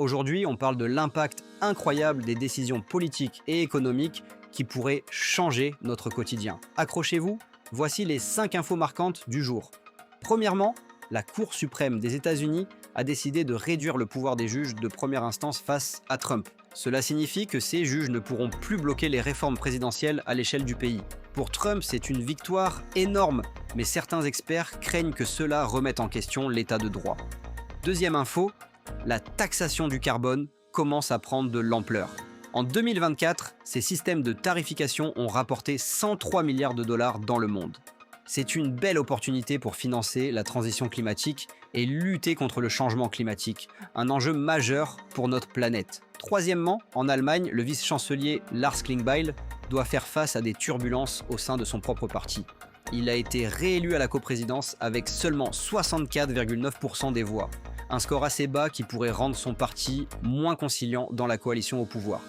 Aujourd'hui, on parle de l'impact incroyable des décisions politiques et économiques qui pourraient changer notre quotidien. Accrochez-vous, voici les 5 infos marquantes du jour. Premièrement, la Cour suprême des États-Unis a décidé de réduire le pouvoir des juges de première instance face à Trump. Cela signifie que ces juges ne pourront plus bloquer les réformes présidentielles à l'échelle du pays. Pour Trump, c'est une victoire énorme, mais certains experts craignent que cela remette en question l'état de droit. Deuxième info, la taxation du carbone commence à prendre de l'ampleur. En 2024, ces systèmes de tarification ont rapporté 103 milliards de dollars dans le monde. C'est une belle opportunité pour financer la transition climatique et lutter contre le changement climatique, un enjeu majeur pour notre planète. Troisièmement, en Allemagne, le vice-chancelier Lars Klingbeil doit faire face à des turbulences au sein de son propre parti. Il a été réélu à la coprésidence avec seulement 64,9% des voix, un score assez bas qui pourrait rendre son parti moins conciliant dans la coalition au pouvoir.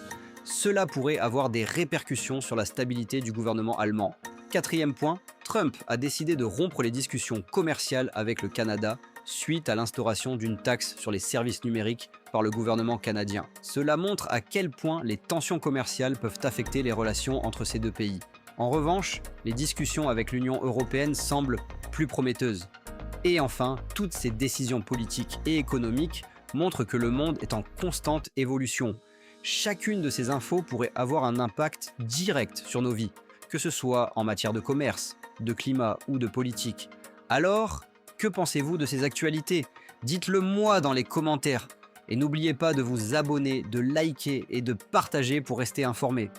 Cela pourrait avoir des répercussions sur la stabilité du gouvernement allemand. Quatrième point, Trump a décidé de rompre les discussions commerciales avec le Canada suite à l'instauration d'une taxe sur les services numériques par le gouvernement canadien. Cela montre à quel point les tensions commerciales peuvent affecter les relations entre ces deux pays. En revanche, les discussions avec l'Union européenne semblent plus prometteuses. Et enfin, toutes ces décisions politiques et économiques montrent que le monde est en constante évolution. Chacune de ces infos pourrait avoir un impact direct sur nos vies, que ce soit en matière de commerce, de climat ou de politique. Alors, que pensez-vous de ces actualités? Dites-le moi dans les commentaires. Et n'oubliez pas de vous abonner, de liker et de partager pour rester informé.